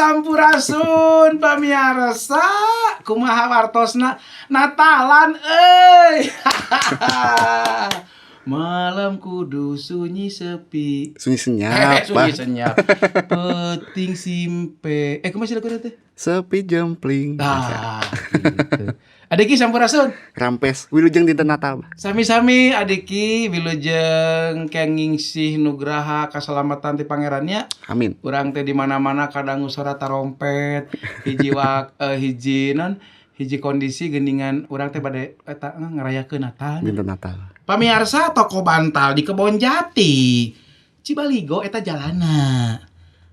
sampurasun pamiarsa kumaha wartosna Natalan euy. Malam kudu sunyi sepi. Sunyi senyap, sunyi senyap. Peting simpe. Kumaha lagu teh? Sepi jempling. Gitu. Adiki sampurasun. Rampes wilujeng dinten Natal. Sami-sami adiki wilujeng kenging sih nugraha kaselamatan ti pangerannya. Amin. Urang teh di mana-mana kadang suara tarompet, hiji kondisi geuningan urang teh bade eta ngarayakeun Natal. Dinten Natal. Pamiarsa toko bantal di Kebon Jati. Cibaligo eta jalana.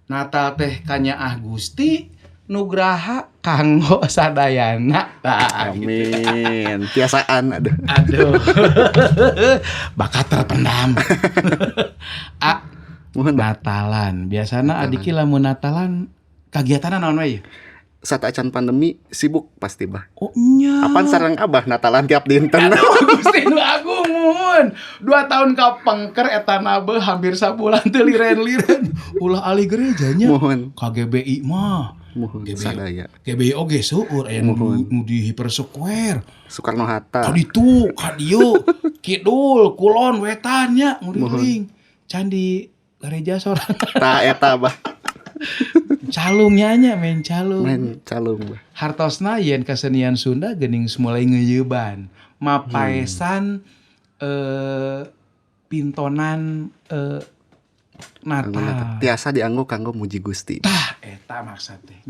Natal teh kanyaah Gusti nugraha kanggo sadayana. Amin. Tiasaan Aduh. Bakat terpendam. Mohon Natalan. Biasana adiki lamun Natalan kagiatan naon we? Saat acan pandemi sibuk pasti bah. Oh nya. Apaan sareng abah Natalan tiap dinten. Gusti nu agung mun. 2 tahun ka pengker eta nabe hampir sabulan teu liren-liren. Ulah ali gerejanya. Mohon. KGBI mah. Mohon sadaya. GBI oge seueur aya nu di Hyper Square. Soekarno Hatta. Kaditu, kadieu, kidul, kulon, wetan nya nguriling. Candi gereja sorangan. Ta eta bah. Calung nya main calung. Main calung bah. Hartosna yen kesenian Sunda geuning mulai ngeuyeban. Mapaesan pintonan Natal. Tiasa dianggo kanggo muji Gusti. Tah eta maksud teh.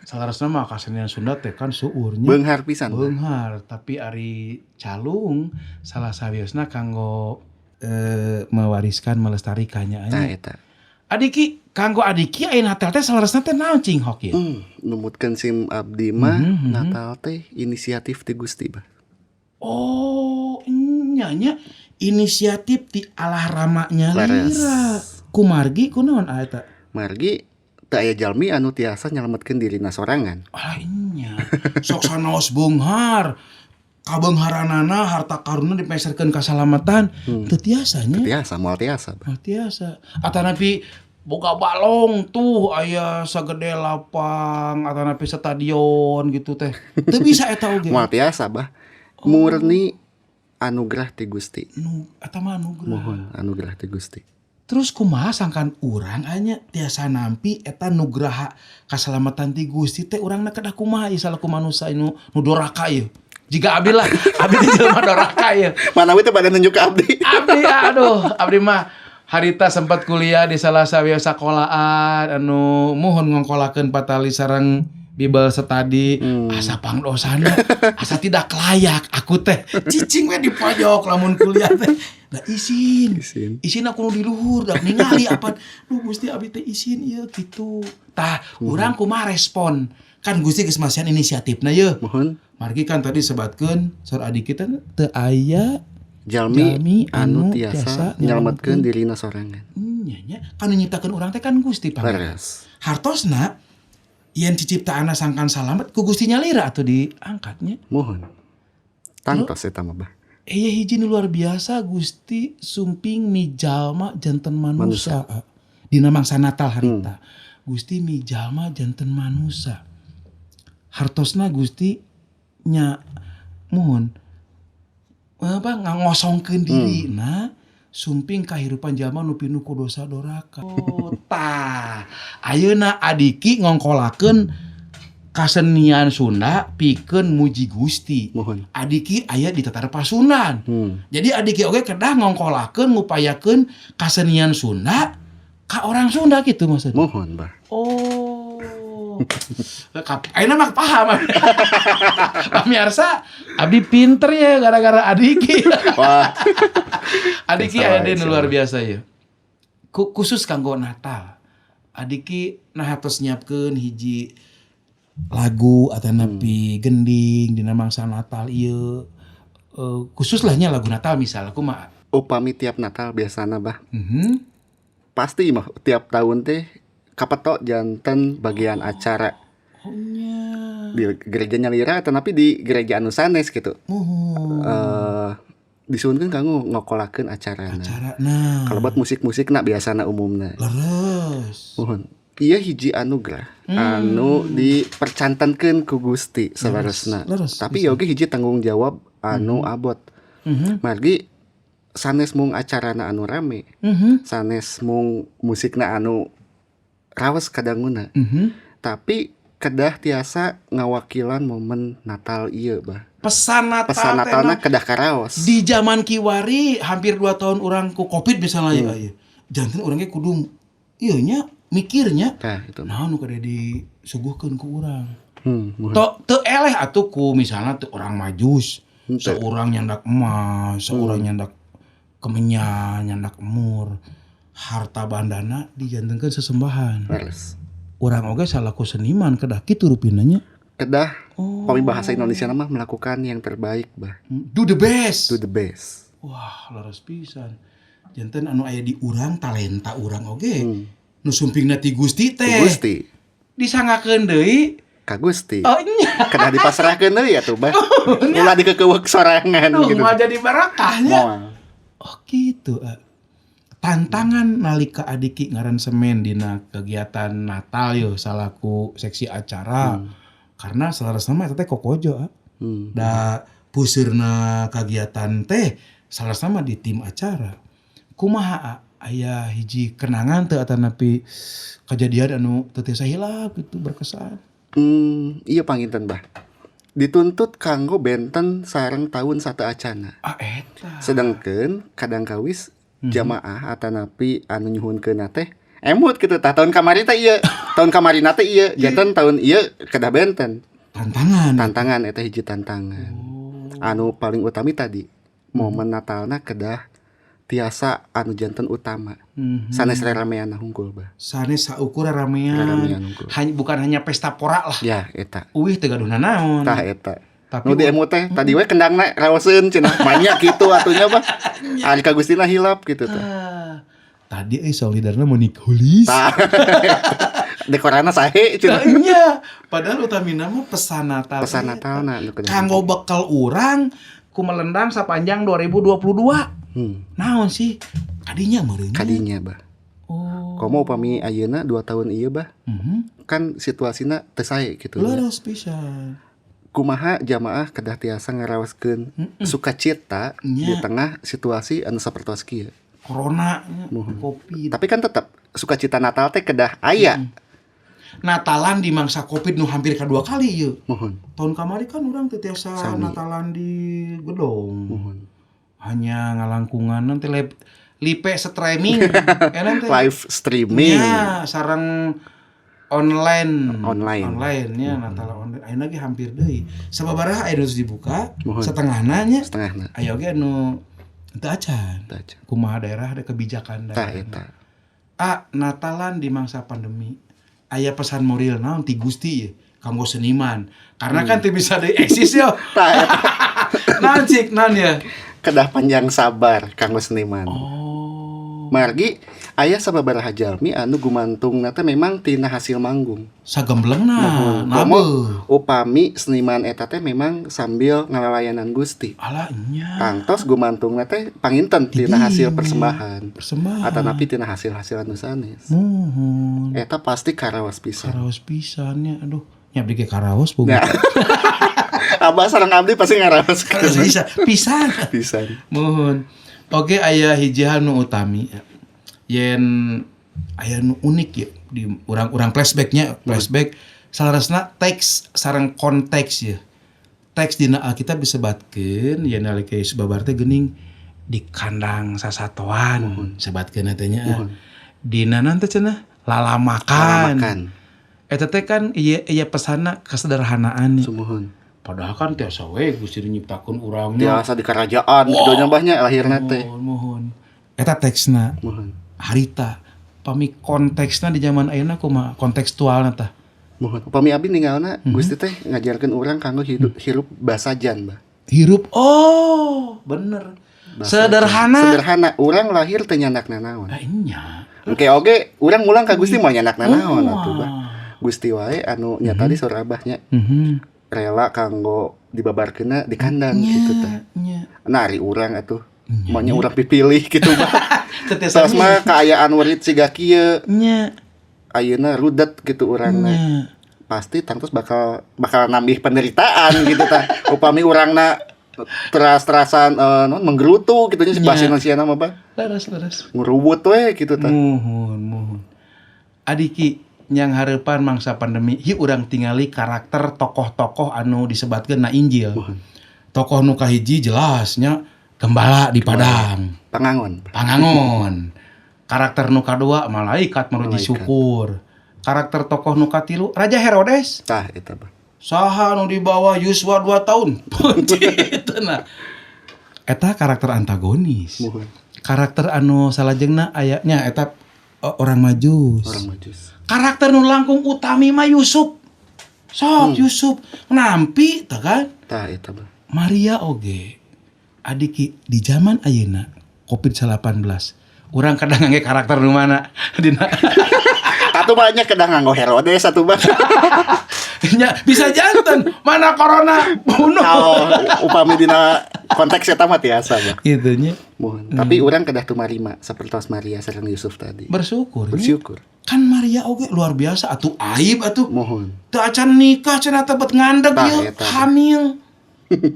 Salarasna mah kesenian Sunda teh kan seueur nya. Beunghar pisan. Beunghar, tapi ari calung salah sawiosna kanggo mewariskan melestarikannya nya. Nah eta. Adiki kanggo adiki aya Natal teh salarasna teh naon cing hok ieu? Numutkeun sim abdi mah Natal teh inisiatif ti Gusti bah. Oh, nya inisiatif ti alah ramanya lira. Kumargi kunaon eta? Margi teu aya jalmi anu tiasa nyelametkeun dirina sorangan. Ah nya. Sok sanaos beunghar. Kabeungharanana harta karuna dipeserkeun kasalamatan teu tiasa nya. Tiasa moal tiasa. Moal tiasa. Atanapi boga balong tuh aya sagede lapang atanapi stadion gitu teh. Teu bisa eta oge. Moal tiasa bah. Murni anugerah ti Gusti. Eta mah anugerah. Mohon anugerah ti Gusti. Terus kumaha sangkan urang anya tiasa nampi eta nugraha kasalamatan ti Gusti teh urangna kedah kumaha ieu salaku manusia nu doraka ieu. Jika abdi lah, abdi teh jelema doraka ieu. Manawi teh pada nunjuk ke abdi. Abdi mah harita sempat kuliah di salah sawieu sakolahan anu muhun ngongkolakeun patali sareng Bible study, asa pangdosana, asa tidak layak aku teh. Cicing we di pojok lamun kuliah teh. Da isin aku nu di luhur, da ningali apa. Duh Gusti abdi teh isin ieu kitu. Tah, urang kumaha respon? Kan Gusti geus masihan inisiatifna yeuh. Mohon. Margi kan tadi sebatkeun saur adik kita teu aya jalmi anu tiasa nyelametkeun dirina sorangan. Nya kan nyiptakeun urang teh kan Gusti Pangeran. Hartosna yen ciciptaanna sangkan salamet ku Gusti nyalira atuh diangkatnya. Mohon. Tangtos eta mah bah. Hiji nu luar biasa Gusti sumping mijalma janten manusia. Dina mangsa Natal harita. Gusti mijalma janten manusia. Hartosna Gusti nya mohon ngosongkeun dirina sumping kahirupan jalma nu pinuh ku dosa doraka. Tah, ayeuna adiki ngongkolakeun kasenian Sunda pikeun muji Gusti. Mohon. Adiki aya di Tatar Pasunan. Jadi adiki oge kedah ngongkolakeun ngupayakeun kasenian Sunda ka orang Sunda gitu maksudnya. Mohon, bah. Ayeuna mah paham. Pamirsa, abdi pinter ya gara-gara adiki. Wah. Adiki aya deui luar biasa ya. Khusus kanggo Natal. Adiki nah hatos nyiapkeun hiji lagu atanapi gending dina mangsa Natal ieu. Khusus lah nya lagu Natal misal kumaha. Upami tiap Natal biasana bah. Pasti mah tiap tahun teh kapetok janten bagian acara. Di gereja nyalira tapi di gereja anu sanes gitu. Disuunkeun kanggo ngokolakeun acarana. Kalau buat musik-musik biasana umumna. Leres. Mohon. Ieu hiji anugerah anu dipercantenkeun ku Gusti salerosna. Leres, Tapi ieu oge hiji tanggung jawab anu abot. Margi sanes mung acarana anu rame, sanes mung musikna anu raos kadanguna. Tapi kedah tiasa ngawakilan momen Natal ieu bah. Pesan Pesan Natalna kedah karaos. di zaman kiwari hampir 2 tahun orang ku Covid misalnya ya. Janten orangnya kudu ieu nya mikirnya. Tah itu. Nah nu kada disuguhkeun ku urang. Mohon. Teu eleh atuh ku misalnya teu orang majus. Seorang nyandak emas, seorang nyandak kemenyan, nyandak emur. Harta bandana dijantengkeun sesembahan. Leres. Urang oge salaku seniman kedah kitu rupinanya. Kedah pamibahasa Indonesia mah melakukan yang terbaik bah. Do the best. Do the best. Wah, laras pisan. Janten anu aya di urang talenta urang oge. Nu sumpingna ti Gusti teh. Gusti. Disangakeun deui Ka Gusti. oh nya. Kedah dipasrahkeun deui atuh bah. Ulah dikekeuweuk sorangan Duh, gitu. mah jadi barakahnya. Moal. Oh gitu. Tantangan nalika adiki ngaransemen dina kegiatan Natal yo salaku seksi acara. Karena salarasna mah eta teh kokojo. Da puseurna kagiatan teh salarasna mah di tim acara. Kumaha aya hiji kenangan teu atanapi kejadian anu teu tiasa hilap gitu berkesan. Iya panginten bah. Dituntut kanggo benten sareng tahun satu acana. Eta. Sedengkeun kadang kawis jamaah atanapi anu nyuhunkeun teh emut kitu tah tahun kamari teh ieu. Tahun kamarina teh ieu, janten tahun ieu kedah benten. Tantangan eta hiji tantangan. Anu paling utami tadi momen Natalna kedah tiasa anu janten utama. Sanes ramean hungkul bah. Sanes saukur ramean. Ramean hungkul. Bukan hanya pesta pora lah. Ya eta. Uih teu gaduna naon. Tah eta. Tapi Nu di emut teh tadi we kendangna raoseun cenah. Manya kitu atunya bah. Ari ka Gustina hilap kitu teh. Tadi solidarna mau Nikolis. Tah. Dekorana sahe cenah. Iya. Padahal utamina mah pesan Natal. Pesan Natalna nu kedah. Kanggo bekal urang ku melendang sapanjang 2022. Naon sih? Kadinya meureun. Kadinya bah. Oh. Komo upami ayeuna 2 tahun ieu bah. Kan situasina teu sae kitu. Leres pisan. Kumaha jamaah kedah tiasa ngaraoskeun sukacita di tengah situasi anu sapertos kieu. Corona Covid. Tapi kan tetap sukacita Natal teh kedah aya. Natalan di mangsa Covid nu hampir kedua kali ieu. Mohon. Tahun kamari kan urang teu tiasa Sami. Natalan di gedong. Mohon. Hanya ngalangkungan nanti lipe streaming Live streaming. ya sarang online ya Mohon. Natal online ayeuna ge hampir deui sababaraha aya nu dibuka Mohon. setengahna nya Setengahna. aya oge anu teu acan Tah acan. kumaha daerah ada kebijakan Tah daerah eta. Natalan di mangsa pandemi aya pesan moral naon ti Gusti ye kanggo seniman karena kan teu bisa dieksis yo Tah eta. naon cik naon ya Kedah panjang sabar kanggo seniman. Margi aya sababaraha jalmi anu gumantungna teh memang tina hasil manggung. Sagemblengna Komo nabe upami seniman eta teh memang sambil ngalalayanan Gusti. ala nya Tangtos gumantungna teh panginten tina hasil persembahan. Atanapi tina hasil-hasil anu sanes. Eta pasti karaos pisan. Karaos pisannya aduh nya abdi ge karaos boga. Nah. Abah sareng abdi pasti ngaraos Bisa pisan. pisan. Mohon. Oke aya hiji hal nu utami. Yen aya nu unik ya di urang flashback salarasna teks sareng konteks ya. Teks dina Alkitab disebatkeun yen nalika babar teh geuning di kandang sasatoan sebatkeun teh nya. Dina nanti cenah lalamakan. Eta teh kan ieu pesanna kesederhanaan. Sumuhun. Padahal kan tiasa we Gusti nyiptakeun urangnya. Tiasa di kerajaan kitu nya bahnya lahirna teh. Mohon. Eta teksna. Mohon. Harita. Pami konteksna di zaman ayeuna kumaha kontekstualna tah. Mohon. Upami abdi ninggalna Gusti teh ngajarkeun urang kanggo hirup basajan, Bah. Hirup bener. Basajan. Sederhana. Urang lahir teh nyandakna naon. Nya. Engke oge urang mulang ka Gusti moal nyandakna naon atuh, Bah. Gusti wae anu nyata di saur abahnya. Rela kanggo dibabarkeunna di kandang gitu teh. Nah ari urang atuh maunya urang pipilih gitu bah. Terus mah kaayaan warit siga kieu. ayeuna rudet gitu urangna. Nya. Pasti tangtos bakal nambah penderitaan gitu tah. Upami urangna teras-terasan menggerutu gitu nya Nya. bahasa Indonesia mah Bah. Laras. Nguruwut we gitu tah. Muhun. Adiki yang harapan mangsa pandemi hi urang tingali karakter tokoh-tokoh anu disebatkeun na Injil. Tokoh nu kahiji jelasnya gembala di Padang. Pangangon. Karakter nu kadua malaikat menuji syukur. Karakter tokoh nu katilu Raja Herodes. Tah eta Bah. Saha nu di bawah Yuswa 2 tahun. Itu nah. Eta karakter antagonis. Muhun. Karakter anu salajengna ayatnya eta orang Majus. Karakter nu langkung utami mah Yusuf. Sok Yusuf nampi tah kan? Tah eta Bah. Maria oge. Adiki di zaman ayeuna COVID-19. Urang kadang ngangge karakter nu mana dina. Atuh banyak kedah nganggo Herodes atuh Bah. Nya bisa janten mana corona bunuh. Oh, upami dina konteks eta mah tiasa Bah. Gitu nya. Mohon. Tapi urang kedah tumarima sapertos Maria sareng Yusuf tadi. Bersyukur. Kan Maria oge luar biasa atuh aib atuh. Mohon. Teu acan nikah cenah teh bet ngandeg Tah, ieu eta. hamil.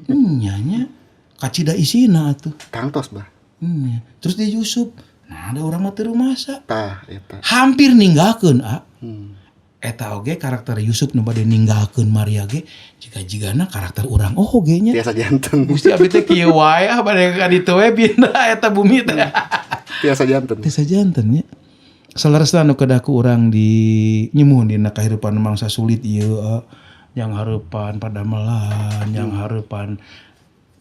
Nya kacida isina atuh. Tangtos Bah. Terus di Yusuf, nah ada orang mah teu rumasa. Tah eta. Hampir ninggalkeun Hmm. Eta oge karakter Yusuf nu bade ninggalkeun Maria ge jigana karakter urang oge nya. Tiasa janten. Gusti abdi teh kieu wae bade ka ditu we pindah eta bumi teh. Tiasa janten. Tiasa janten nya. Salerosna nu kedah ku urang di nyemuhun dina kahirupan mangsa sulit ieu yang hareupan padamelan, yang hareupan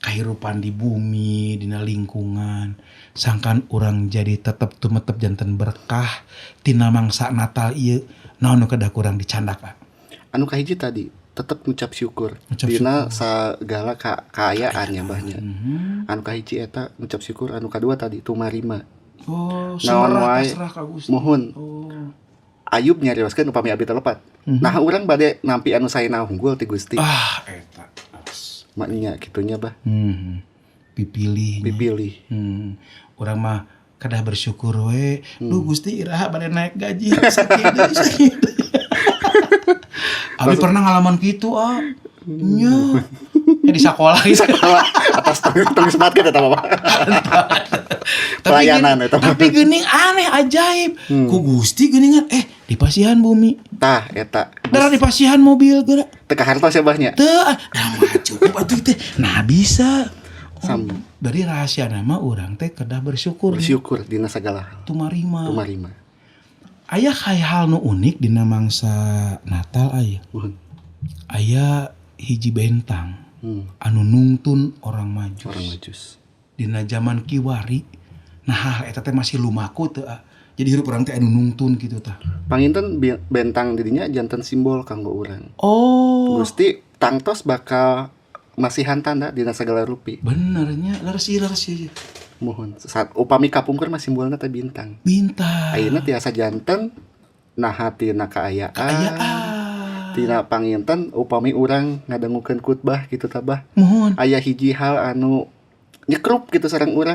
kahirupan di bumi, dina lingkungan. Sangkan urang jadi tetep tumetep janten berkah tina mangsa Natal ieu. Naon nu kedah kurang dicandak Anu kahiji tadi tetep ngucap syukur dina sagala kaayaannya Bahnya. Anu kahiji eta ngucap syukur, anu kadua tadi tumarima. Naon wae mohon. Ayub nyarioskeun upami abdi teh lepat. Nah urang bade nampi anu saena unggul ti Gusti. Eta. Maknya kitunya Bah. Pipilih. Urang mah kadah bersyukur we. Duh Gusti iraha bade naik gaji sakit. Abi pernah ngalaman kitu nya. Di sekolah atas tong sebat kita Bapak. Pelayanan eta. Tapi geuning aneh ajaib. Ku Gusti geuningan di pasihan bumi. Tah eta. Darah di pasihan mobil geura. Teu kahartos ya Bahnya. Teu, mah cukup atuh teh. Nah bisa. Dari rahasia nama urang teh kedah bersyukur dina sagala hal. Tumarima. Aya hal nu unik dina mangsa Natal aya. Aya hiji bentang anu nungtun orang Majus. Dina zaman Kiwari. Nah hal eta teh masih lumaku teu. Jadi hirup urang teh anu nungtun kitu tah. Panginten bentang didinya janten simbol kanggo urang. Gusti tangtos bakal masihan tanda dina sagala rupi. Benernya lersi. Mohon saat upami kapungkur mah simbolna teh bintang. Ayeuna tiasa janten naha tina kaayaan. Tina panginten upami urang ngadangukeun khutbah kitu tah Bah. Mohon. Aya hiji hal anu nyekrup gitu sareng urang.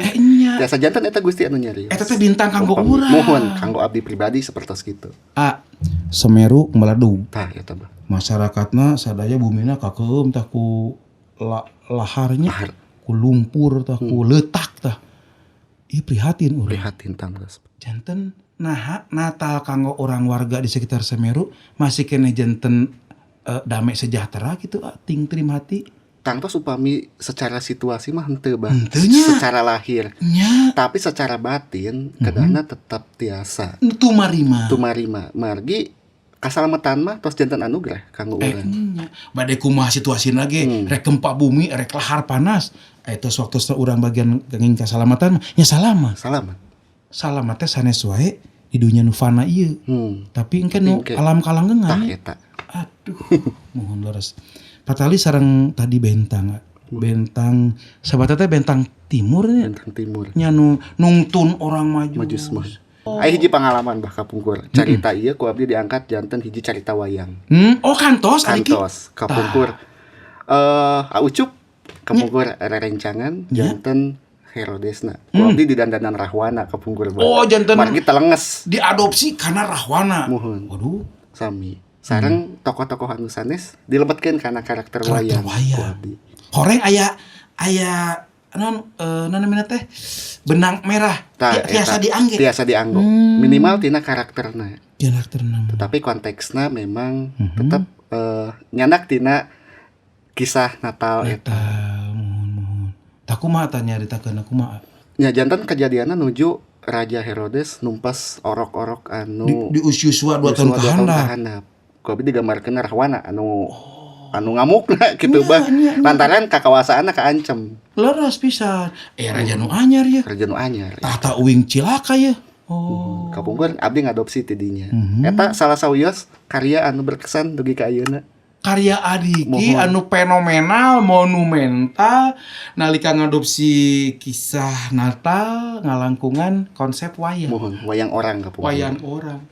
Tiasa janten eta Gusti anu nyarios. Eta teh bintang kanggo urang. Mohon kanggo abdi pribadi sapertos kitu. Semeru meledug. Tah eta Bah. Masyarakatna sadaya bumina kakeum tah ku laharnya ku lumpur tah ku letak tah. Ieu prihatin urang. Prihatin tangos. Janten Natal kanggo orang warga di sekitar Semeru masih kene janten damai sejahtera gitu ting trim hati. Tangtos upami secara situasi mah henteu Bah. Secara lahir. Tapi secara batin kedana tetap tiasa. Tumarima. Margi kasalamatan mah tos janten anugerah kanggo urang. Bade kumaha situasina ge rek gempa bumi rek lahar panas. Eta waktu urang bagian ganging kasalamatan mah nya salamat teh sanes wae di dunia nu fana ieu. Tapi engke nu alam kalanggengan. Tah eta. Aduh, mohon leres. Patali sareng tadi bentang. Bentang sabata teh bentang timur nya. Nya nu nungtun orang Majus. Aya hiji pangalaman Bah kapungkur. Carita ieu ku abdi diangkat janten hiji carita wayang. Kantos kapungkur. Aucup kapungkur rerencangan janten Herodesna. Ku abdi di dandanan Rahwana kapungkur bah. Oh, janten Margi telenges diadopsi karena Rahwana. muhun. Waduh, Sami. Sareng tokoh-tokoh anu sanes dilebetkeun kana karakter Karakter wayang. wayang. Ku abdi. horeng aya namanya teh benang merah. Tah, Tiasa eta diangge. tiasa dianggo. Minimal tina karakterna. Karakter nama. Tetapi konteksna memang tetap nyanak tina kisah Natal eta. Mohon. Tak kumaha tanya nyaritakeun kumaha. Nya jantan kejadianna nuju Raja Herodes numpas orok-orok anu Di usia 2 tahun ke handap. Ku abdi digambarkeun Rahwana anu ngamukna gitu bah. Lantaran kakawasaanna kaancem. Leres pisan. Raja nu anyar ya. Raja nu anyar. Tahta uing cilaka ya. Oh. Kapungkur abdi ngadopsi ti dinya. Eta salah sawios karya anu berkesan dugi ka ayeuna. Karya Adiki Mohon. anu fenomenal, monumental nalika ngadopsi kisah Natal ngalangkungan konsep wayang. Mohon wayang orang kapungkur. Wayang orang.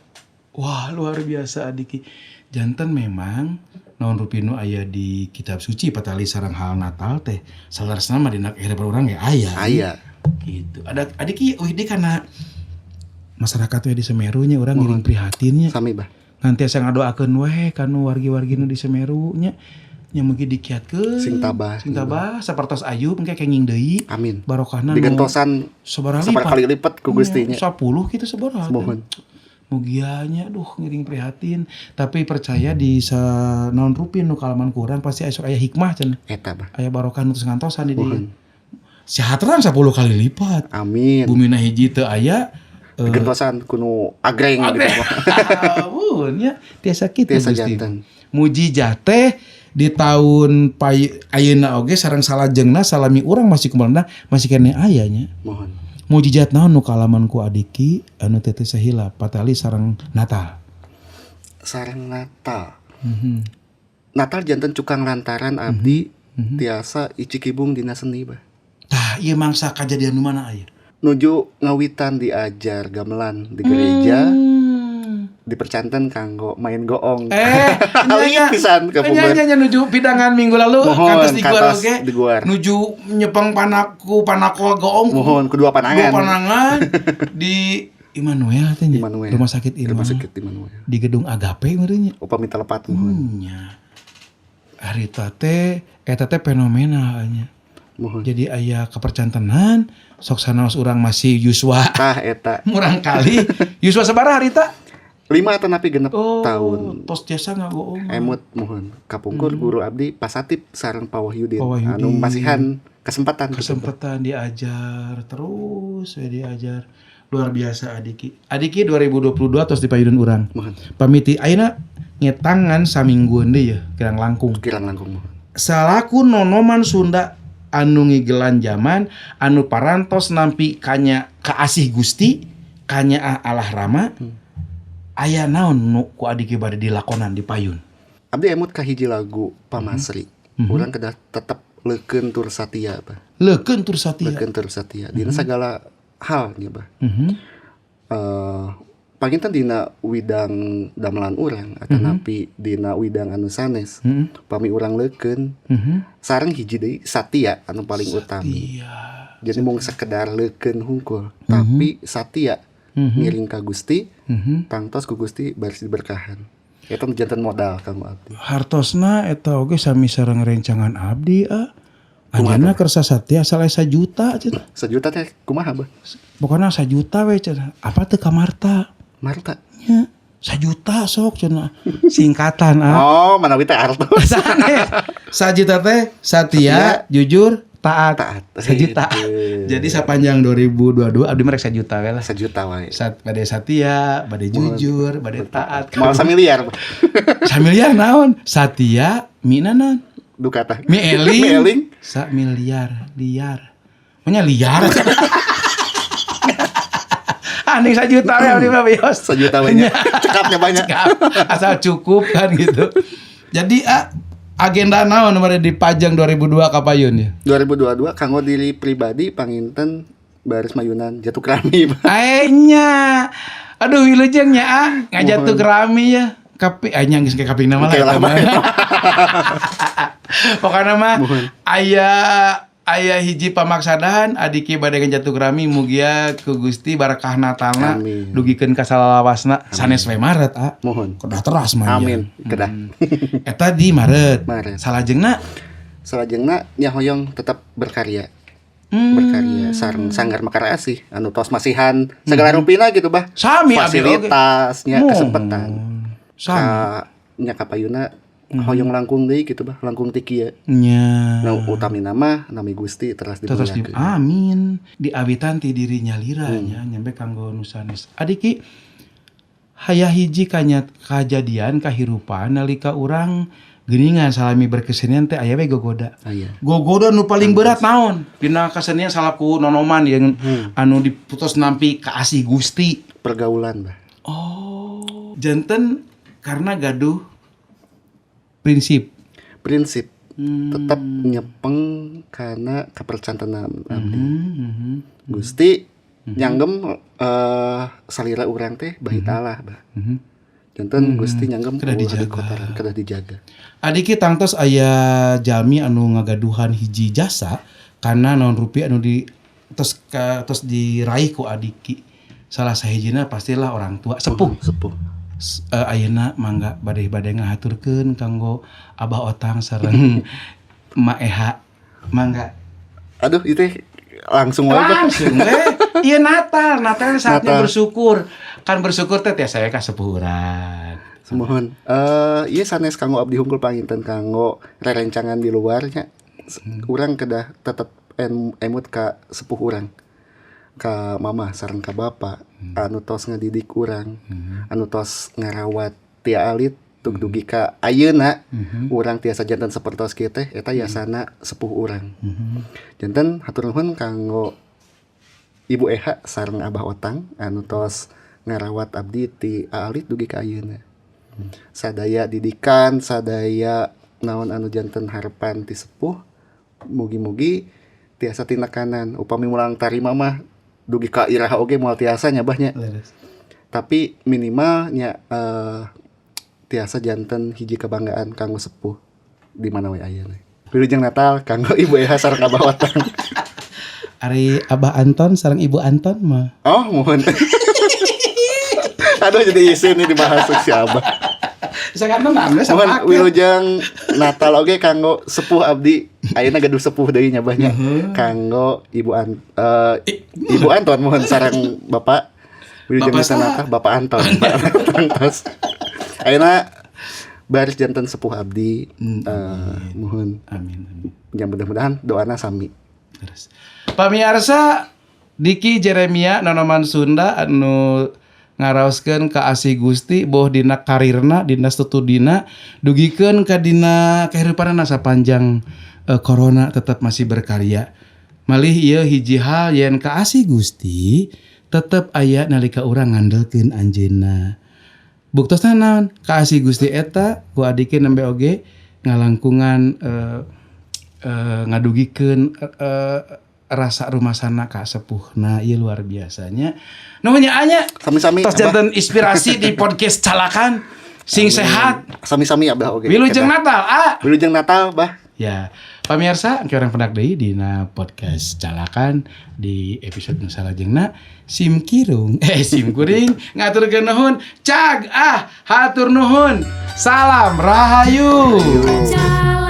Wah, luar biasa Adiki. Janten memang naon rupinu aya di kitab suci patali sareng hal Natal teh salaresna mah dina kehidupan urang ge aya. Aya. Gitu. Ada Adiki di kana masyarakat we di Semeru nya urang ngiring prihatinnya. Sami bah. Ngantiasa ngadoakeun we kanu wargi-wargi nu di Semeru nya mugi dikiatkeun Sing tabah. sapertos Ayub engke kenging deui Amin. barokahna Digentosan sabaraha sabar kali lipat ku Gusti nya. 10 kitu sabaraha. Mohon. Mugianya ngiring prihatin tapi percaya di naon rupin nu kalaman kurang pasti esok aya hikmah cenah. Eta bah. Aya barokah nu ngantosan di dieu. Mohon. Sehatran 10 kali lipat. Amin. Bumina hiji teu aya Gentosan kuno agreng gitu. nya tiasa kitu Tiasa Gusti. jantan. Mujijat teh di tahun ayeuna oge sareng salajengna salami urang masih kumalna masih kene aya nya. Mohon. Mujijat naon nu kalaman ku Adiki anu teh teu sahila patali sareng Natal. Sareng Natal. Natal jantan cukang lantaran abdi tiasa icikibung dina seni bah. Tah ieu mangsa kajadian nu mana aya? Nuju ngawitan diajar gamelan di gereja, dipercanten kanggo main goong. Lihat pisan kapungkur. Nya nuju pidangan minggu lalu Mohon, kantos diguar kantos oge. diguar. Nuju nyepeng panako goong. Mohon kedua panangan. Dua panangan di Immanuel teh nya. Immanuel. Rumah sakit Rumah Immanuel. sakit Immanuel. Di gedung Agape meureun nya. Upami telepat mohon. Nya. Harita teh eta teh fenomenal nya. Mohon. Jadi aya kepercantenan sok sanaos urang masih yuswa. Tah eta Murang kali. Yuswa sabaraha harita? 5 tanapi genep tahun. Tos jasa ngagoong. Emut mohon kapungkur guru abdi pasatip sareng Pak Wahyudin Pak Wahyudin. anu masihan kesempatan Diajar terus diajar. Luar biasa Adiki 2022 tos dipayudun urang. Mohon. Pamiti ayeuna ngetangan samingguan deui ya kirang langkung. Kirang langkung mohon. Salaku nonoman Sunda anu ngigelan zaman anu parantos nampi kanya kaasih Gusti kanya Allah Rama aya naon nu ku Adiki bade dilakonan di payun. Abdi emut ka hiji lagu Pamasri. Urang kedah tetep leukeun tur satia bah. Leukeun tur satia. Leukeun tur satia dina sagala hal nya bah. Panginten dina widang damelan urang atanapi dina widang anu sanes. Pami urang leukeun sareng hiji deui satia anu paling utami. Jadi mung sekedar leukeun hungkul, tapi satia ngiring ka Gusti, tangtos ku Gusti baris diberkahan. Eta janten modal kanggo abdi. Hartosna eta oge sami sareng rencangan abdi Anjeunna kersa satia asal 1 juta cenah. 1 juta teh kumaha bah? Pokona 1 juta we cenah. Apa teu ka Marta? Marta. Nya 1 juta sok cenah. Singkatan Oh, manawi teh artos. sanes. 1 juta teh satia, jujur, taat. 1 juta. Jadi sapanjang 2022 abdi mah rek 1 juta we lah. 1 juta wae. Bade satia, bade jujur, bade taat. Moal 1 miliar. Samiliar naon? Satia, mina naon? Duka tah. Mi eling. Mi eling. 1 miliar liar. Manya liar. Aneh 1 juta ya abdi mah bios. 1 juta banyak. Cekapnya banyak. Asal cukup kan gitu. Jadi agenda naon nomor dipajang 2002 ka payun ya. 2022 kanggo diri pribadi panginten baris mayunan jatuh kerami. Nya. Aduh wilujeng nya ngajatuh kerami ya. Kapi nya geus kaping nama lah. Pokokna mah aya aya hiji pamaksadahan adiki bade jatuh rami mugia ku Gusti barakah natalna Amin. dugikeun ka salalawasna sanes we Maret Mohon. kedah teras mah Amin. Kedah. eta di Maret Maret. salajengna Salajengna nya hoyong tetap berkarya. Berkarya sareng sanggar makara asih anu tos masihan segala rupina gitu bah. sami abi oge Fasilitasnya kesempatan. sami Ka nya kapayuna hoyong langkung deui gitu bah, langkung ti kieu. nya Nu utami nama nami Gusti teras terus di dimuliakeun. amin diawitan ti dirinya lira nya nyampe kanggo nu sanes adiki hayah hiji kajadian kahirupan nalika urang geuningan salami berkesenian teh aya we gogoda Aya. gogoda nu paling berat naon dina kasenian salaku nonoman yang anu diputus nampi ka asih Gusti Pergaulan bah. oh janten karena gaduh prinsip Prinsip tetap nyepeng karena kepercantenan abdi. Gusti nyanggem salira urang teh bahi talah bah. Janten Gusti nyanggem Kedah dijaga. kotoran kedah dijaga. adiki tangtos aya jalmi anu ngagaduhan hiji jasa karena non rupiah anu di terus diraih ku adiki salah sahijina pastilah orang tua sepuh Sepuh. ayeuna mangga bade ngahaturkeun kanggo Abah Otang sareng Mak Eha mangga Aduh itu langsung wae bah. langsung iya Natal saatnya Natal. bersyukur kan bersyukur teh tiasa saya ka sepuh urang Semohon. Ieu sanes kanggo abdi hungkul panginten kanggo rerencangan di luarnya. Urang kedah tetep emut ka sepuh urang. Ka mama sareng ka bapa anu tos ngadidik urang. Anu tos ngarawat tia alit tug dugi ka ayeuna urang tiasa janten sapertos kieu teh eta yasana sepuh urang. Janten hatur nuhun kanggo Ibu Eha sareng Abah Otang anu tos ngarawat abdi ti alit dugi ka ayeuna. Sadaya didikan, sadaya naon anu janten harapan ti sepuh mugi-mugi tiasa tinakanan upami mulang tarima mah dugi ka iraha oge moal tiasa nyabahnya. Tapi minimalnya tiasa janten hiji kebanggaan kanggo sepuh di mana we ayeuna. Wilujeng Natal kanggo Ibu Eha sareng Abah Otang. Ari Abah Anton sareng Ibu Anton mah Oh, mohon. Aduh jadi isu ini dibahas si Abah. sangat tenang we Mohon sama wilujeng Natal oge kanggo sepuh abdi. Ayeuna gaduh sepuh deui nyabahnya. Kanggo Ibu Anton mohon sareng Bapak. Wilujeng Bapak bisa Natal Bapak Anton. Bapak Anton tos. Ayeuna baris janten sepuh abdi. Mohon amin ya mudah-mudahan doana sami. terus pamirsa Diki Jeremia nonoman Sunda anu ngaraoskeun ka asih Gusti boh dina karirna dina studina dugikeun ka dina kahirupanna sapanjang corona tetap masih berkarya malih ieu hiji hal yen ka asih Gusti tetep aya nalika urang ngandelkeun anjeunna buktosna naon ka asih Gusti eta ku adike nembe oge ngalangkungan ngadugikeun rasa rumasana ka sepuhna ieu luar biasanya nuhunnya anya Sami-sami tos Abah. janten inspirasi di podcast Calakan sing sehat Sami-sami Abah oge. wilujeng Kedah. Natal Wilujeng Natal bah. ya pamirsa engke urang pendak deui dina podcast Calakan di episode nu salajengna sim kirung sim kuring ngaturkeun nuhun hatur nuhun salam rahayu. Jalan